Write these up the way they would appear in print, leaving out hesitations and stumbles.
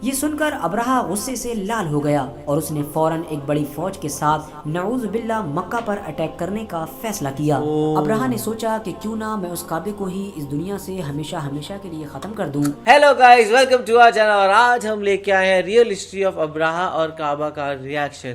یہ سن کر ابرہہ غصے سے لال ہو گیا اور اس نے فوراً ایک بڑی فوج کے ساتھ نعوذ باللہ مکہ پر اٹیک کرنے کا فیصلہ کیا۔ ابرہہ نے سوچا کہ کیوں نہ میں اس کعبے کو ہی اس دنیا سے ہمیشہ ہمیشہ کے لیے ختم کر دوں۔ Hello guys, welcome to our channel, اور آج ہم لے کے آئے ہیں ریئل ہسٹری آف ابرہہ اور کعبہ کا ریاکشن۔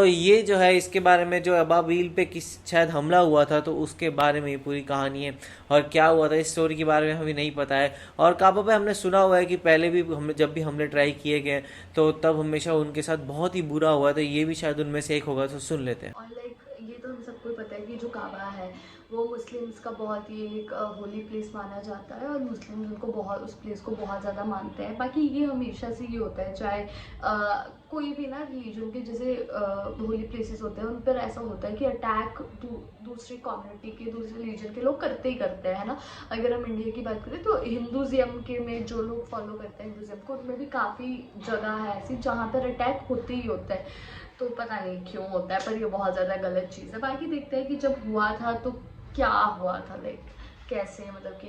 یہ جو ہے اس کے بارے میں جو ابابیل پہ شاید حملہ ہوا تھا تو اس کے بارے میں یہ پوری کہانی ہے، اور کیا ہوا تھا اس سٹوری کے بارے میں ہمیں نہیں پتہ ہے۔ اور کعبہ پہ ہم نے سنا ہوا ہے کہ پہلے بھی جب بھی حملے ٹرائی کیے گئے تو تب ہمیشہ ان کے ساتھ بہت ہی برا ہوا تھا، یہ بھی شاید ان میں سے ایک ہوگا، تو سن لیتے ہیں۔ اور یہ تو ہم سب کو پتہ ہے کہ جو کعبہ ہے وہ مسلمس کا بہت ہی ایک ہولی پلیس مانا جاتا ہے، اور مسلمز ان کو بہت اس پلیس کو بہت زیادہ مانتے ہیں۔ باقی یہ ہمیشہ سے یہ ہوتا ہے، چاہے کوئی بھی نا ریلیجن کے جیسے ہولی پلیسز ہوتے ہیں ان پر ایسا ہوتا ہے کہ اٹیک دوسری کمیونٹی کے دوسرے ریلیجن کے لوگ کرتے ہی کرتے ہیں نا۔ اگر ہم انڈیا کی بات کریں تو ہندوازم کے میں جو لوگ فالو کرتے ہیں ہندوازم کو، ان میں بھی کافی جگہ ہے ایسی جہاں پر اٹیک ہوتے ہی ہوتا ہے۔ تو پتہ نہیں کیوں ہوتا ہے، پر یہ بہت زیادہ غلط چیز ہے۔ باقی دیکھتے ہیں کہ جب ہوا تھا تو کیا ہوا تھا، کیسے مطلب کہ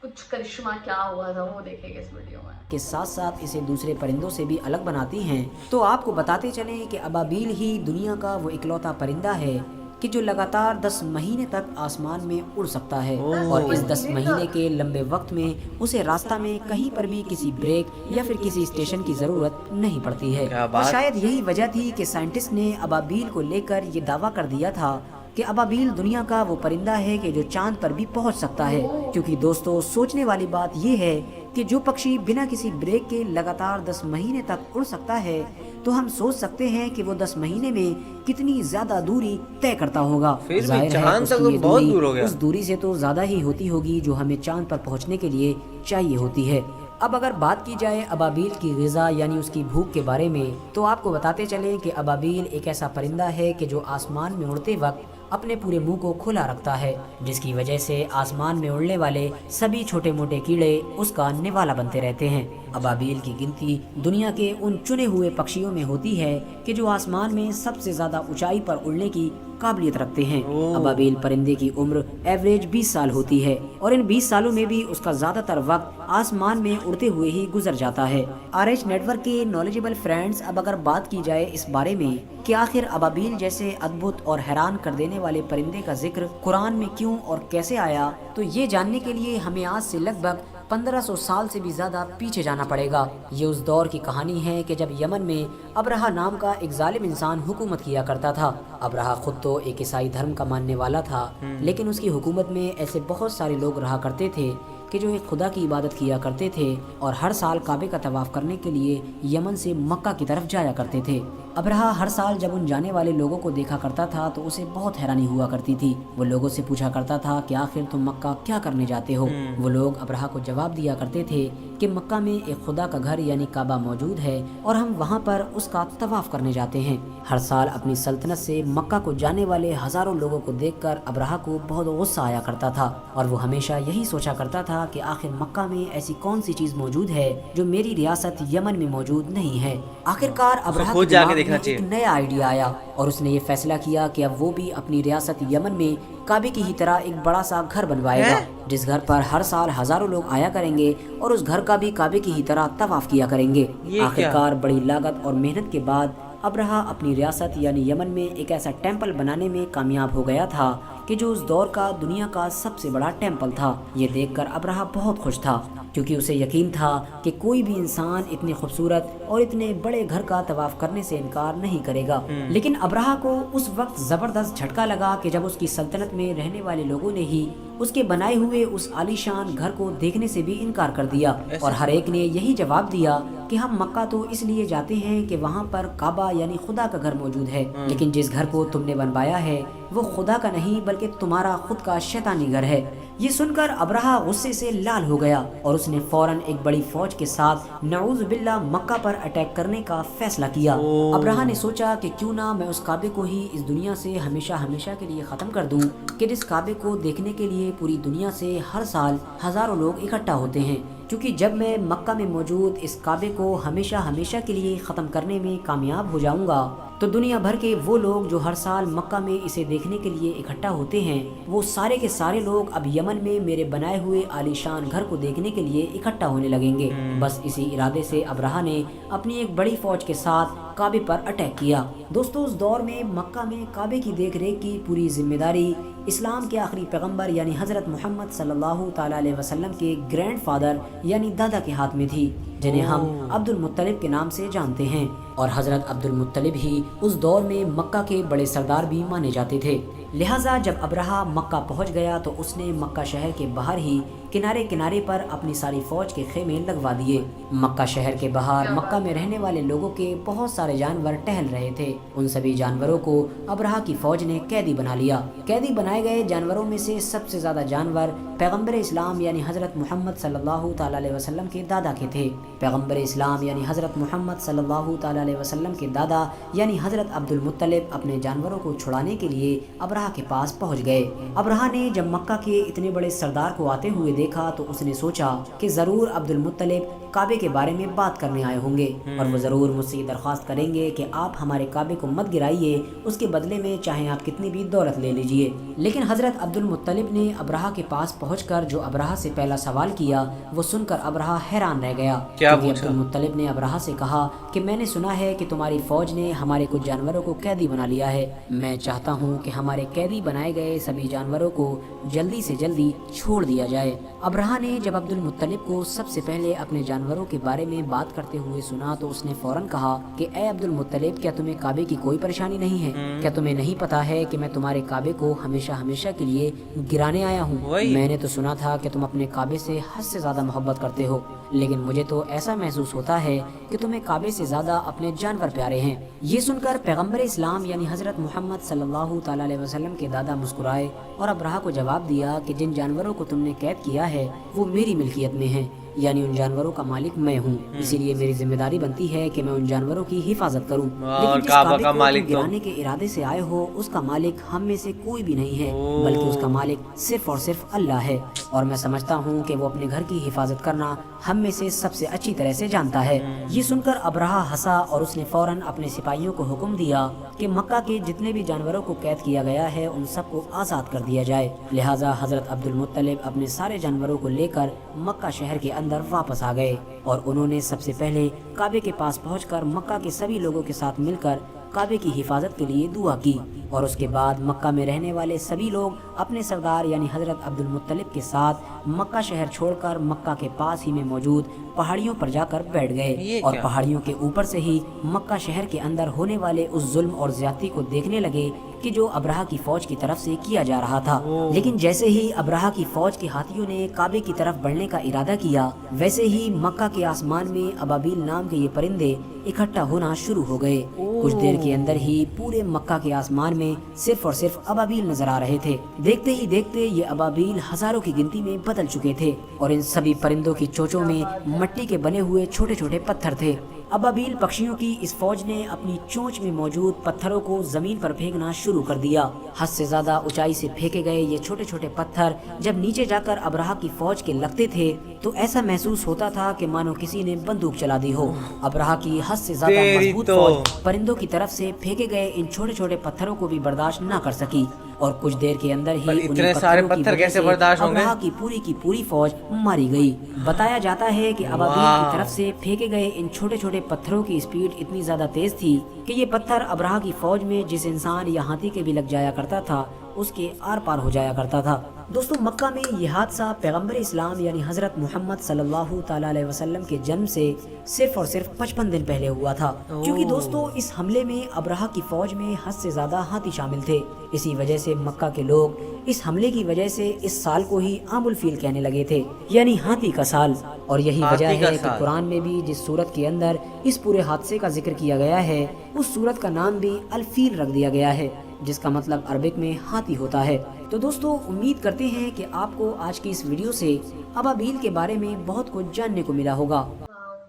کچھ کرشمہ کیا ہوا تھا، وہ دیکھیں گے اس ویڈیو میں۔ کے ساتھ ساتھ اسے دوسرے پرندوں سے بھی الگ بناتی ہیں۔ تو آپ کو بتاتے چلیں کہ ابابیل ہی دنیا کا وہ اکلوتا پرندہ ہے کہ جو لگاتار 10 مہینے تک آسمان میں اڑ سکتا ہے، اور اس 10 مہینے کے لمبے وقت میں اسے راستہ میں کہیں پر بھی کسی بریک یا پھر کسی اسٹیشن کی ضرورت نہیں پڑتی ہے۔ اور شاید یہی وجہ تھی کہ سائنٹسٹ نے ابابیل کو لے کر یہ دعویٰ کر دیا تھا کہ ابابیل دنیا کا وہ پرندہ ہے کہ جو چاند پر بھی پہنچ سکتا ہے۔ کیونکہ دوستو، سوچنے والی بات یہ ہے کہ جو پکشی بنا کسی بریک کے لگاتار 10 مہینے تک اڑ سکتا ہے، تو ہم سوچ سکتے ہیں کہ وہ 10 مہینے میں کتنی زیادہ دوری طے کرتا ہوگا۔ ظاہر ہے اس کی یہ دوری اس دوری سے تو زیادہ ہی ہوتی ہوگی جو ہمیں چاند پر پہنچنے کے لیے چاہیے ہوتی ہے۔ اب اگر بات کی جائے ابابیل کی غذا یعنی اس کی بھوک کے بارے میں، تو آپ کو بتاتے چلیں کہ ابابیل ایک ایسا پرندہ ہے کہ جو آسمان میں اڑتے وقت اپنے پورے منہ کو کھلا رکھتا ہے، جس کی وجہ سے آسمان میں اڑنے والے سبھی چھوٹے موٹے کیڑے اس کا نوالا بنتے رہتے ہیں۔ ابابیل کی گنتی دنیا کے ان چنے ہوئے پکشیوں میں ہوتی ہے کہ جو آسمان میں سب سے زیادہ اونچائی پر اڑنے کی قابلیت رکھتے ہیں۔ ابابیل پرندے کی عمر ایوریج 20 سال ہوتی ہے، اور ان 20 سالوں میں بھی اس کا زیادہ تر وقت آسمان میں اڑتے ہوئے ہی گزر جاتا ہے۔ RH نیٹ ورک کے نالجبل فرینڈز، اب اگر بات کی جائے اس بارے میں کہ آخر ابابیل جیسے ادبھت اور حیران کر دینے والے پرندے کا ذکر قرآن میں کیوں اور کیسے آیا، تو یہ جاننے کے لیے ہمیں آج سے لگ بھگ 1500 سال سے بھی زیادہ پیچھے جانا پڑے گا۔ یہ اس دور کی کہانی ہے کہ جب یمن میں ابرہہ نام کا ایک ظالم انسان حکومت کیا کرتا تھا۔ ابرہہ خود تو ایک عیسائی دھرم کا ماننے والا تھا، لیکن اس کی حکومت میں ایسے بہت سارے لوگ رہا کرتے تھے کہ جو ایک خدا کی عبادت کیا کرتے تھے اور ہر سال کعبے کا طواف کرنے کے لیے یمن سے مکہ کی طرف جایا کرتے تھے۔ ابرہہ ہر سال جب ان جانے والے لوگوں کو دیکھا کرتا تھا تو اسے بہت حیرانی ہوا کرتی تھی۔ وہ لوگوں سے پوچھا کرتا تھا کہ آخر تم مکہ کیا کرنے جاتے ہو؟ وہ لوگ ابرہہ کو جواب دیا کرتے تھے کہ مکہ میں ایک خدا کا گھر یعنی کعبہ موجود ہے، اور ہم وہاں پر اس کا طواف کرنے جاتے ہیں۔ ہر سال اپنی سلطنت سے مکہ کو جانے والے ہزاروں لوگوں کو دیکھ کر ابرہہ کو بہت غصہ آیا کرتا تھا، اور وہ ہمیشہ یہی سوچا کرتا تھا کہ آخر مکہ میں ایسی کون سی چیز موجود ہے جو میری ریاست یمن میں موجود نہیں ہے۔ آخرکار ابرہہ کے دماغ میں ایک نیا آئیڈیا آیا، اور اس نے یہ فیصلہ کیا کہ اب وہ بھی اپنی ریاست یمن میں کعبے کی ہی طرح ایک بڑا سا گھر بنوائے گا، جس گھر پر ہر سال ہزاروں لوگ آیا کریں گے اور اس گھر کا بھی کعبے کی ہی طرح طواف کیا کریں گے۔ آخرکار بڑی لاگت اور محنت کے بعد ابرہہ اپنی ریاست یعنی یمن میں ایک ایسا ٹیمپل بنانے میں کامیاب ہو گیا تھا کہ جو اس دور کا دنیا کا سب سے بڑا ٹیمپل تھا۔ یہ دیکھ کر ابرہہ بہت خوش تھا، کیونکہ اسے یقین تھا کہ کوئی بھی انسان اتنے خوبصورت اور اتنے بڑے گھر کا طواف کرنے سے انکار نہیں کرے گا۔ لیکن ابرہہ کو اس وقت زبردست جھٹکا لگا کہ جب اس کی سلطنت میں رہنے والے لوگوں نے ہی اس کے بنائے ہوئے اس عالیشان گھر کو دیکھنے سے بھی انکار کر دیا، اور ہر ایک نے یہی جواب دیا کہ ہم مکہ تو اس لیے جاتے ہیں کہ وہاں پر کعبہ یعنی خدا کا گھر موجود ہے، لیکن جس گھر کو تم نے بنوایا ہے وہ خدا کا نہیں بلکہ تمہارا خود کا شیطانی گھر ہے۔ یہ سن کر ابرہہ غصے سے لال ہو گیا اور اس نے فوراً ایک بڑی فوج کے ساتھ نعوذ باللہ مکہ پر اٹیک کرنے کا فیصلہ کیا۔ ابرہہ نے سوچا کہ کیوں نہ میں اس کعبے کو ہی اس دنیا سے ہمیشہ ہمیشہ کے لیے ختم کر دوں، کہ جس کعبے کو دیکھنے کے لیے پوری دنیا سے ہر سال ہزاروں لوگ اکٹھا ہوتے ہیں۔ کیونکہ جب میں مکہ میں موجود اس کعبے کو ہمیشہ ہمیشہ کے لیے ختم کرنے میں کامیاب ہو جاؤں گا तो दुनिया भर के वो लोग जो हर साल मक्का में इसे देखने के लिए इकट्ठा होते हैं, वो सारे के सारे लोग अब यमन में मेरे बनाए हुए आलीशान घर को देखने के लिए इकट्ठा होने लगेंगे। बस इसी इरादे से अब्राहा ने अपनी एक बड़ी फौज के साथ काबे पर अटैक किया। दोस्तों, उस दौर में मक्का में काबे की देखरेख की पूरी जिम्मेदारी इस्लाम के आखिरी पैगंबर यानी हज़रत मोहम्मद सल्लल्लाहु ताला अलैहि वसल्लम के ग्रैंडफादर यानी दादा के हाथ में थी, जिन्हें हम अब्दुल मुत्तलिब के नाम से जानते हैं। और हज़रत अब्दुल मुत्तलिब ही उस दौर में मक्का के बड़े सरदार भी माने जाते थे। लिहाजा जब अब्राहा मक्का पहुंच गया तो उसने मक्का शहर के बाहर ही किनारे किनारे पर अपनी सारी फौज के खेमे लगवा दिए। मक्का शहर के बाहर मक्का में रहने वाले लोगों के बहुत सारे जानवर टहल रहे थे। उन सभी जानवरों को अब्राहा की फौज ने कैदी बना लिया। कैदी बनाए गए जानवरों में से सबसे ज्यादा जानवर पैगंबर इस्लाम यानी हजरत मोहम्मद सल्लल्लाहु ताला अलैहि वसल्लम के दादा के थे। पैगंबर इस्लाम यानी हजरत मोहम्मद सल्लल्लाहु ताला अलैहि वसल्लम के दादा यानी हजरत अब्दुल मुत्तलिब अपने जानवरों को छुड़ाने के लिए अब्राहा के पास पहुंच गए। अब्राहा ने जब मक्का के इतने बड़े सरदार को आते हुए देखा तो उसने सोचा कि जरूर अब्दुल मुत्तलिब काबे के बारे में बात करने आए होंगे और वो जरूर मुझसे दरख्वास्त करेंगे कि आप हमारे काबे को मत गिराइए, उसके बदले में चाहे आप कितनी भी दौलत ले लीजिए। लेकिन हजरत अब्दुल मुत्तलिब ने अब्राहा के पास पहुंचकर जो अब्राहा से पहला सवाल किया वो सुनकर अब्राहा हैरान रह गया। क्योंकि अब्दुल मुत्तलिब ने अब्राहा से कहा कि मैंने सुना है कि तुम्हारी फौज ने हमारे कुछ जानवरों को कैदी बना लिया है। मैं चाहता हूँ कि हमारे कैदी बनाए गए सभी जानवरों को जल्दी से जल्दी छोड़ दिया जाए। अब्राहा ने जब अब्दुल मुत्तलिब को सबसे पहले अपने जानवरों के बारे में बात करते हुए सुना तो उसने फौरन कहा कि ए अब्दुल मुत्तलिब, क्या तुम्हें काबे की कोई परेशानी नहीं है? क्या तुम्हें नहीं पता है कि मैं तुम्हारे काबे को हमेशा हमेशा के लिए गिराने आया हूँ? मैंने तो सुना था कि तुम अपने काबे से हद से ज्यादा मोहब्बत करते हो, लेकिन मुझे तो ऐसा महसूस होता है कि तुम्हें काबे से ज्यादा अपने जानवर प्यारे हैं। ये सुनकर पैगंबर इस्लाम यानी हजरत मोहम्मद सल्लल्लाहु ताला अलैहि वसल्लम के दादा मुस्कुराए और अब्राहा को जवाब दिया कि जिन जानवरों को तुमने कैद किया है वो मेरी मिल्कियत में है, यानी उन जानवरों का मालिक मैं हूँ। इसीलिए मेरी जिम्मेदारी बनती है कि मैं उन जानवरों की हिफाजत करूँ। लेकिन जिस काबे को तुम गिराने के इरादे से आए हो उसका मालिक हम में से कोई भी नहीं है, बल्कि उसका मालिक सिर्फ और सिर्फ अल्लाह है। और मैं समझता हूँ कि वो अपने घर की हिफाजत करना हम में से सबसे अच्छी तरह से जानता है। ये सुनकर अब्राहा हंसा और उसने फौरन अपने सिपाहियों को हुक्म दिया कि मक्का के जितने भी जानवरों को कैद किया गया है उन सबको आज़ाद कर दिया जाए। लिहाजा हजरत अब्दुल मुत्तलिब अपने सारे जानवरों को लेकर मक्का शहर के अंदर वापस आ गए और उन्होंने सबसे पहले काबे के पास पहुंचकर मक्का के सभी लोगों के साथ मिलकर काबे की हिफाजत के लिए दुआ की। और उसके बाद मक्का में रहने वाले सभी लोग अपने सरदार यानी हजरत अब्दुल मुत्तलिब के साथ मक्का शहर छोड़कर मक्का के पास ही में मौजूद पहाड़ियों पर जाकर बैठ गए और पहाड़ियों के ऊपर से ही मक्का शहर के अंदर होने वाले उस जुल्म और ज्यादती को देखने लगे कि जो अब्राहा की फौज की तरफ से किया जा रहा था। लेकिन जैसे ही अब्राहा की फौज के हाथियों ने काबे की तरफ बढ़ने का इरादा किया, वैसे ही मक्का के आसमान में अबाबील नाम के ये परिंदे इकट्ठा होना शुरू हो गए। कुछ देर के अंदर ही पूरे मक्का के आसमान में सिर्फ और सिर्फ अबाबील नजर आ रहे थे। देखते ही देखते ये अबाबील हजारों की गिनती में बदल चुके थे और इन सभी परिंदों की चोंचों में मट्टी के बने हुए छोटे छोटे पत्थर थे। अबाबील पक्षियों की इस फौज ने अपनी चोंच में मौजूद पत्थरों को जमीन पर फेंकना शुरू कर दिया। हद से ज्यादा ऊंचाई से फेंके गए ये छोटे छोटे पत्थर जब नीचे जाकर अब्राहा की फौज के लगते थे तो ऐसा महसूस होता था कि मानो किसी ने बंदूक चला दी हो। अब्राहा की हद से ज्यादा मजबूत फौज परिंदों की तरफ से फेंके गए इन छोटे छोटे पत्थरों को भी बर्दाश्त न कर सकी और कुछ देर के अंदर ही इतने सारे पत्थर कैसे बर्दाश्त होंगे? अब्राहा की पूरी फौज मारी गई। बताया जाता है कि अबाबील की तरफ से फेंके गए इन छोटे छोटे पत्थरों की स्पीड इतनी ज्यादा तेज थी कि ये पत्थर अब्राहा की फौज में जिस इंसान या हाथी के भी लग जाया करता था उसके आर पार हो जाया करता था। दोस्तों, मक्का में ये हादसा पैगंबर इस्लाम यानी हजरत मोहम्मद सल्लल्लाहु ताला अलैहि वसल्लम के जन्म से सिर्फ और सिर्फ 55 दिन पहले हुआ था। क्योंकि दोस्तों इस हमले में अब्राहा की फौज में हद से ज्यादा हाथी शामिल थे। इसी वजह से मक्का के लोग इस हमले की वजह से इस साल को ही आमुल फील कहने लगे थे, यानी हाथी का साल। और यही वजह है कि कुरान में भी जिस सूरत के अंदर इस पूरे हादसे का जिक्र किया गया है उस सूरत का नाम भी अल फील रख दिया गया है, जिसका मतलब अरबिक में हाथी होता है। तो दोस्तों, उम्मीद करते हैं कि आपको आज की इस वीडियो से अबाबील के बारे में बहुत कुछ जानने को मिला होगा।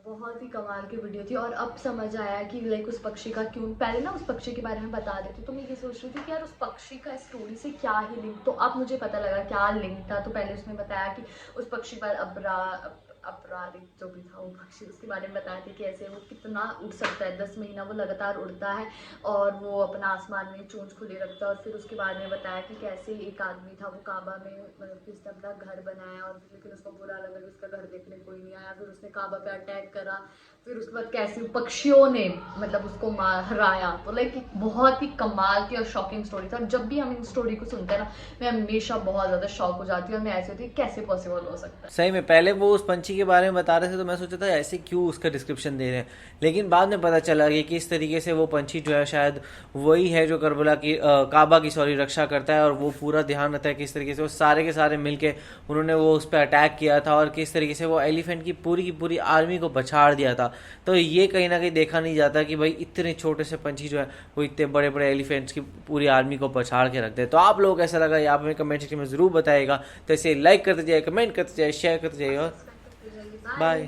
बहुत ही कमाल की वीडियो थी और अब समझ आया कि लाइक उस पक्षी का क्यों, पहले ना उस पक्षी के बारे में बता देती तो मैं ये सोच रही थी कि यार उस पक्षी का स्टोरी से क्या ही लिंक, तो अब मुझे पता लगा क्या लिंक था। तो पहले उसने बताया कि उस पक्षी पर अपराधिक जो भी था वो पक्षी, उसके बारे में बताए थे कि ऐसे वो कितना उड़ सकता है, 10 महीना वो लगातार उड़ता है और वो अपना आसमान में चोंच खुली रखता है। और फिर उसके बारे में बताया कि कैसे एक आदमी था, वो काबा में मतलब कि उसने अपना घर बनाया और लेकिन उसको बुरा लगा कि उसका घर देखने कोई नहीं आया, फिर उसने काबा पे अटैक करा, फिर उसके बाद कैसे पक्षियों ने मतलब उसको हराया। तो लाइक एक बहुत ही कमाल की और शॉकिंग स्टोरी था। और जब भी हम इन स्टोरी को सुनते हैं ना, मैं हमेशा बहुत ज़्यादा शॉक हो जाती हूँ और मैं ऐसे होती है कैसे पॉसिबल हो सकता है। सही में पहले वो उस पंछी के बारे में बता रहे थे तो मैं सोचा था ऐसे क्यों उसका डिस्क्रिप्शन दे रहे हैं, लेकिन बाद में पता चला कि किस तरीके से वो पंछी जो है शायद वही है जो करबला की काबा की रक्षा करता है, और वो पूरा ध्यान रखता है किस तरीके से वो सारे के सारे मिलके उन्होंने वो उस पर अटैक किया था और किस तरीके से वो एलिफेंट की पूरी आर्मी को पछाड़ दिया था। तो ये कहीं ना कहीं देखा नहीं जाता कि भाई इतने छोटे से पंछी जो है वो इतने बड़े बड़े एलिफेंट्स की पूरी आर्मी को पछाड़ के रखते हैं। तो आप लोगों को कैसा लगा ये आप हमें कमेंट सेक्शन में जरूर बताइएगा। तो इसे लाइक करते जाइए, कमेंट करते जाइए, शेयर करते जाइए और बाय।